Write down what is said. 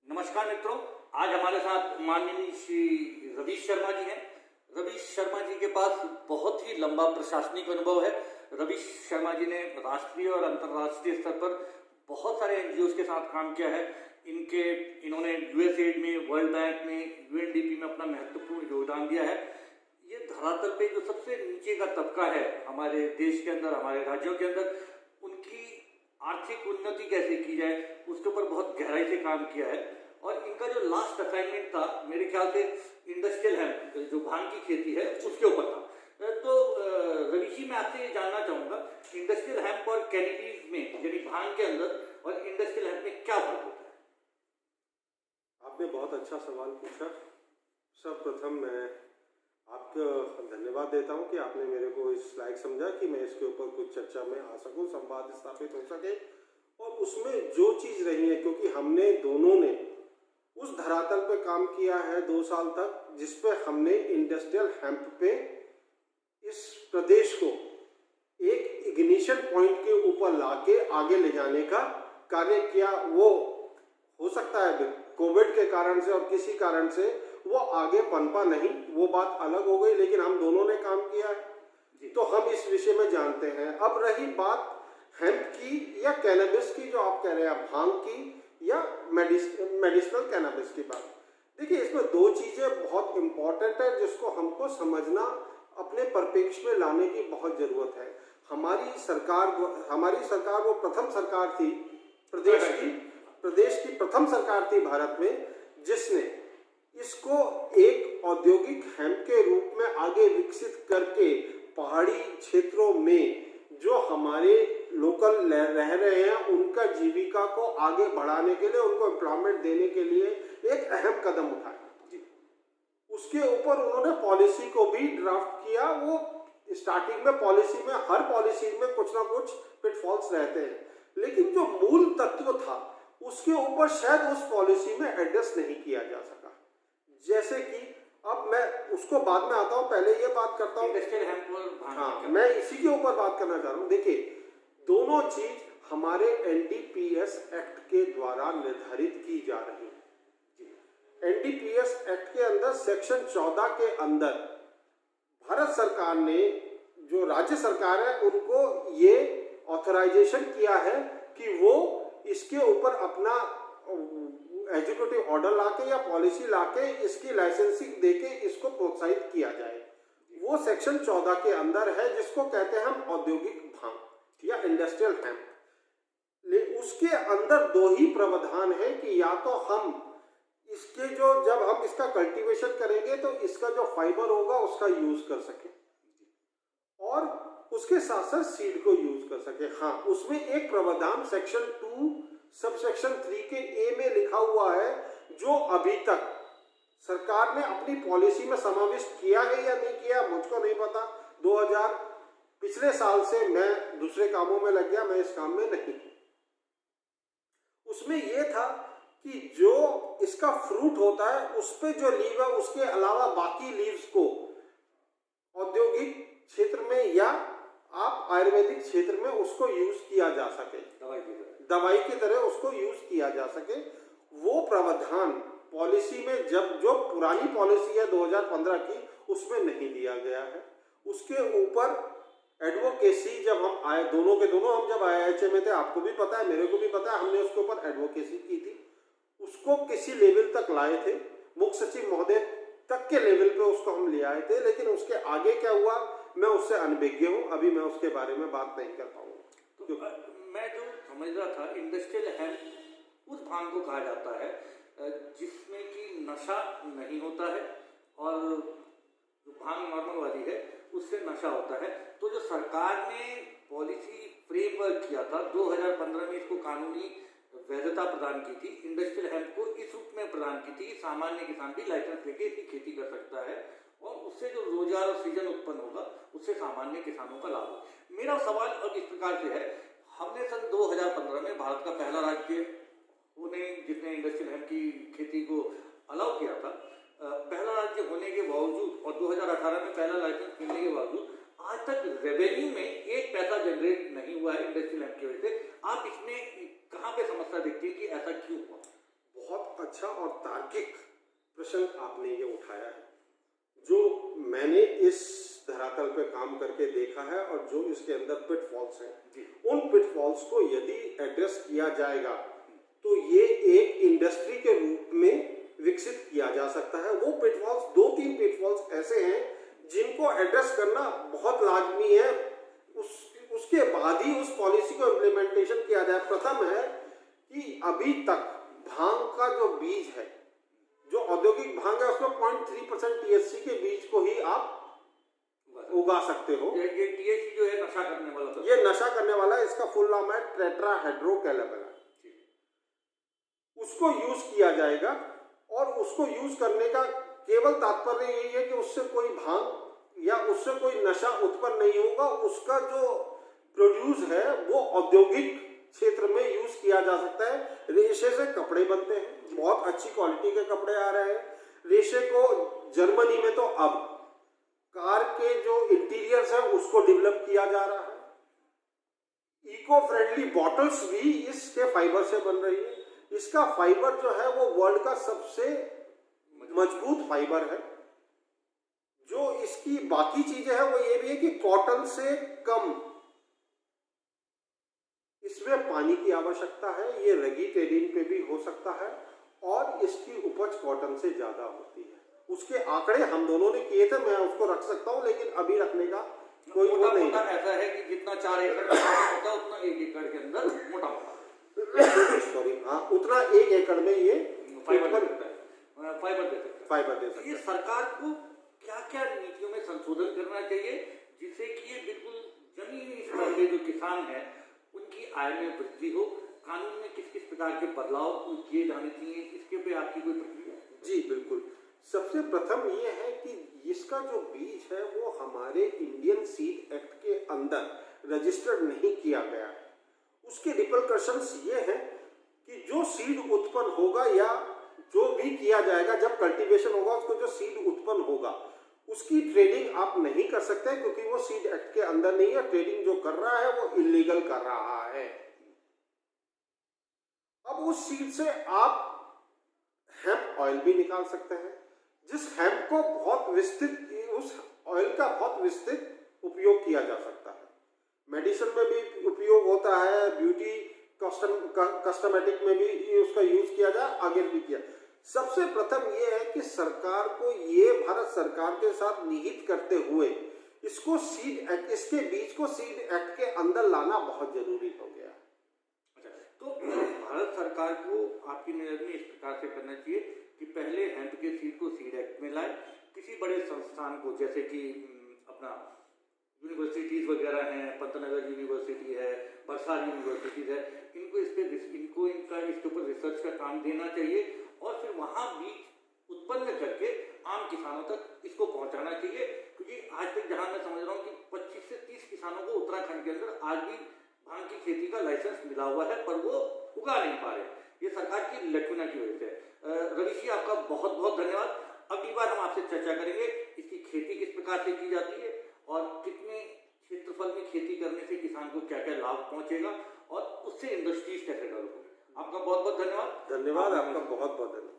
नमस्कार मित्रों, आज हमारे साथ माननीय श्री रवीश शर्मा जी हैं। रवीश शर्मा जी के पास बहुत ही लंबा प्रशासनिक अनुभव है। रवीश शर्मा जी ने राष्ट्रीय और अंतर्राष्ट्रीय स्तर पर बहुत सारे एनजीओ के साथ काम किया है। इन्होंने यूएसएड में, वर्ल्ड बैंक में, यूएनडीपी में अपना महत्वपूर्ण योगदान दिया है। ये धरातल पे जो सबसे नीचे का तबका है हमारे देश के अंदर, हमारे राज्यों के अंदर, उनकी आर्थिक उन्नति कैसे की जाए उसके ऊपर बहुत गहराई से काम किया है। और इनका जो लास्ट असाइनमेंट था मेरे ख्याल से इंडस्ट्रियल हेम्प, जो भांग की खेती है, उसके ऊपर था। तो रवि जी, मैं आपसे ये जानना चाहूँगा, इंडस्ट्रियल हेम्प और कैनबिस में, यानी भांग के अंदर और इंडस्ट्रियल हेम्प में क्या फर्क होता है? आपने बहुत अच्छा सवाल पूछा। सर्वप्रथम मैं आपको धन्यवाद देता हूं कि आपने मेरे को इस लायक समझा कि मैं इसके ऊपर कुछ चर्चा में आ सकूं, संवाद स्थापित हो सके। और उसमें जो चीज़ रही है, क्योंकि हमने दोनों ने उस धरातल पे काम किया है 2 साल तक, जिस पे हमने इंडस्ट्रियल हेम्प पे इस प्रदेश को एक इग्निशन पॉइंट के ऊपर लाके आगे ले जाने का कार्य किया। वो हो सकता है कोविड के कारण से और किसी कारण से वो आगे पनपा नहीं, वो बात अलग हो गई, लेकिन हम दोनों ने काम किया है तो हम इस विषय में जानते हैं। अब रही बात हेम्प की या कैनबिस की, जो आप कह रहे हैं, भांग की या मेडिसिनल कैनबिस की बात, देखिए इसमें 2 चीज़ें बहुत इम्पॉर्टेंट है जिसको हमको समझना, अपने परिप्रेक्ष्य में लाने की बहुत ज़रूरत है। हमारी सरकार वो प्रथम सरकार थी, प्रदेश की प्रथम सरकार थी भारत में, जिसने इसको एक औद्योगिक हेम्प के रूप में आगे विकसित करके पहाड़ी क्षेत्रों में जो हमारे लोकल रह रहे हैं उनका जीविका को आगे बढ़ाने के लिए, उनको एम्प्लॉयमेंट देने के लिए एक अहम कदम उठाया। उसके ऊपर उन्होंने पॉलिसी को भी ड्राफ्ट किया। वो स्टार्टिंग में पॉलिसी में, हर पॉलिसी में कुछ ना कुछ पिटफॉल्स रहते हैं, लेकिन जो मूल तत्व था उसके ऊपर शायद उस पॉलिसी में एड्रेस नहीं किया जा सका। जैसे कि अब मैं उसको बाद में आता हूँ, पहले ये बात करता हूँ। हाँ, मैं इसी के ऊपर बात करना चाह रहा हूँ। देखिए, दोनों चीज हमारे एनडीपीएस एक्ट के द्वारा निर्धारित की जा रही है। एनडीपीएस एक्ट के अंदर सेक्शन 14 के अंदर भारत सरकार ने, जो राज्य सरकार है, उनको ये ऑथराइजेशन किया है कि वो इसके ऊपर अपना एग्जीक्यूटिव ऑर्डर लाके या पॉलिसी लाके इसकी लाइसेंसिंग देके इसको प्रोत्साहित किया जाए। वो सेक्शन 14 के अंदर है, जिसको कहते हैं हम औद्योगिक भांग या इंडस्ट्रियल हेम्प। उसके अंदर 2 ही प्रावधान है कि या तो हम इसके जब हम इसका कल्टीवेशन करेंगे तो इसका जो फाइबर होगा उसका यूज कर सके, और उसके साथ साथ सीड को यूज कर सके। हाँ, उसमें एक प्रावधान सेक्शन 2 सबसेक्शन 3 के ए में लिखा हुआ है, जो अभी तक सरकार ने अपनी पॉलिसी में समाविष्ट किया है या नहीं किया मुझको नहीं पता। 2000 पिछले साल से मैं दूसरे कामों में लग गया, मैं इस काम में नहीं। उसमें यह था कि जो इसका फ्रूट होता है उस पे जो लीव है, उसके अलावा बाकी लीव्स को औद्योगिक क्षेत्र में या आप आयुर्वेदिक क्षेत्र में उसको यूज किया जा सके, दवाई की तरह उसको यूज किया जा सके। वो प्रावधान पॉलिसी में, जब जो पुरानी पॉलिसी है 2015 की, उसमें नहीं दिया गया है। उसके ऊपर एडवोकेसी जब हम आए, दोनों के दोनों हम जब IIHA में थे, आपको भी पता है, मेरे को भी पता है, हमने उसके ऊपर एडवोकेसी की थी। उसको किसी लेवल तक लाए थे, मुख्य सचिव महोदय तक के लेवल पे उसको हम ले आए थे, लेकिन उसके आगे क्या हुआ मैं उससे अनभिज्ञ हूँ, अभी मैं उसके बारे में बात नहीं कर पाऊंगा। तो मैं जो समझ रहा था, इंडस्ट्रियल हेम्प उस भांग को कहा जाता है जिसमें कि नशा नहीं होता है, और जो भांग नॉर्मल वाली है उससे नशा होता है। तो जो सरकार ने पॉलिसी फ्रेमवर्क किया था 2015 में, इसको कानूनी वैधता प्रदान की थी, इंडस्ट्रियल हेम्प को इस रूप में प्रदान की थी, सामान्य किसान भी लाइसेंस लेके इसकी खेती कर सकता है, और उससे जो रोजगार और सृजन उत्पन्न होगा उससे सामान्य किसानों का लाभ होगा। मेरा सवाल अब इस प्रकार से है, हमने सन 2015 में भारत का पहला राज्य होने जिसने इंडस्ट्रियल हेम्प की खेती को अलाउ किया था, पहला राज्य होने के बावजूद और 2018 में पहला लाइसेंस मिलने के बावजूद आज तक रेवेन्यू में 1 पैसा जनरेट नहीं हुआ है इंडस्ट्रियल हेम्प की वजह से। आप इसमें कहाँ पे समस्या देखती है कि ऐसा क्यों हुआ? बहुत अच्छा और तार्किक प्रश्न आपने ये उठाया है, जो मैंने इस धरातल पे काम करके देखा है और जो इसके अंदर पिटफॉल्स हैं, उन पिटफॉल्स को यदि एड्रेस किया जाएगा तो ये एक इंडस्ट्री के रूप में विकसित किया जा सकता है। वो पिटफॉल्स, 2-3 पिटफॉल्स ऐसे हैं जिनको एड्रेस करना बहुत लाजमी है, उसके बाद ही उस पॉलिसी को इम्प्लीमेंटेशन किया जाए। प्रथम है कि अभी तक भांग का जो बीज है, जो औद्योगिक भांग है, उसमें 0.3% THC के बीज को ही आप उगा सकते हो। ये THC जो है नशा करने वाला, ये नशा करने वाला है, इसका फुल नाम है टेट्राहाइड्रोकैनाबिनॉल। उसको यूज किया जाएगा और उसको यूज करने का केवल तात्पर्य यही है कि उससे कोई भांग या उससे कोई नशा उत्पन्न नहीं होगा। उसका जो प्रोड्यूस है वो औद्योगिक क्षेत्र में यूज किया जा सकता है। रेशे से कपड़े बनते हैं, बहुत अच्छी क्वालिटी के कपड़े आ रहे हैं। रेशे को जर्मनी में तो अब कार के जो इंटीरियर्स है उसको डेवलप किया जा रहा है। इको फ्रेंडली बॉटल्स भी इसके फाइबर से बन रही है। इसका फाइबर जो है वो वर्ल्ड का सबसे मजबूत फाइबर है। जो इसकी बाकी चीजें हैं वो ये भी है कि कॉटन से कम इसमें पानी की आवश्यकता है। ये रगी टेरिन पे भी हो सकता है और इसकी उपज कॉटन से ज्यादा होती है। उसके आंकड़े हम दोनों ने किए थे, मैं उसको रख सकता हूँ, लेकिन अभी रखने का कोई वो नहीं। ऐसा है कि जितना 4 एकड़ का होता है उतना 1 एकड़ के अंदर मोटा होता सॉरी, हाँ, उतना 1 एकड़ में ये फाइबर दे सकता है। ये सरकार को क्या क्या नीतियों में संशोधन करना चाहिए जिससे कि ये बिल्कुल जमीनी स्तर के जो किसान हैं उनकी आय में वृद्धि हो? कानून में किस किस प्रकार के बदलाव किए जाने चाहिए, इसके पे आपकी कोई प्रक्रिया? जी बिल्कुल। सबसे प्रथम ये है कि इसका जो बीज है वो हमारे इंडियन सीड एक्ट के अंदर रजिस्टर्ड नहीं किया गया है। उसके रिपरकशंस ये हैं कि जो सीड उत्पन्न होगा या जो भी किया जाएगा, जब कल्टीवेशन होगा, उसको जो सीड उत्पन्न होगा उसकी ट्रेडिंग आप नहीं कर सकते क्योंकि वो सीड एक्ट के अंदर नहीं है। ट्रेडिंग जो कर रहा है वो इलीगल कर रहा है। अब उस सीड से आप हेम्प ऑयल भी निकाल सकते हैं, जिस हेम्प को बहुत विस्तृत, उस ऑयल का बहुत विस्तृत उपयोग किया जा सकता है। मेडिसिन में भी उपयोग होता है, ब्यूटी कस्टमेटिक में भी उसका यूज किया जाए, आगे भी किया। सबसे प्रथम ये है कि सरकार को ये भारत सरकार के साथ निहित करते हुए इसको सीड एक्ट, इसके बीज को सीड एक्ट के अंदर लाना बहुत जरूरी हो गया। अच्छा, तो भारत सरकार को आपकी नजर में इस प्रकार से करना चाहिए कि पहले हेम्प के सीड को सीड एक्ट में लाए, किसी बड़े संस्थान को, जैसे कि अपना यूनिवर्सिटीज वगैरह हैं, पंतनगर यूनिवर्सिटी है, बरसात यूनिवर्सिटीज है, इनको इसके ऊपर रिसर्च का काम देना चाहिए और फिर वहाँ बीज उत्पन्न करके आम किसानों तक इसको पहुँचाना चाहिए। क्योंकि आज तक जहाँ मैं समझ रहा हूँ कि 25 से 30 किसानों को उत्तराखंड के अंदर आज भी भांग की खेती का लाइसेंस मिला हुआ है पर वो उगा नहीं पा रहे। ये सरकार की लैक्यूना की वजह से। रवि जी, आपका बहुत बहुत धन्यवाद। अगली बार हम आपसे चर्चा करेंगे इसकी खेती किस प्रकार से की जाती है और कितने क्षेत्रफल में खेती करने से किसान को क्या क्या लाभ पहुंचेगा और उससे इंडस्ट्रीज कैसे डेवलप होगी। आपका बहुत बहुत धन्यवाद। धन्यवाद, आपका बहुत बहुत धन्यवाद।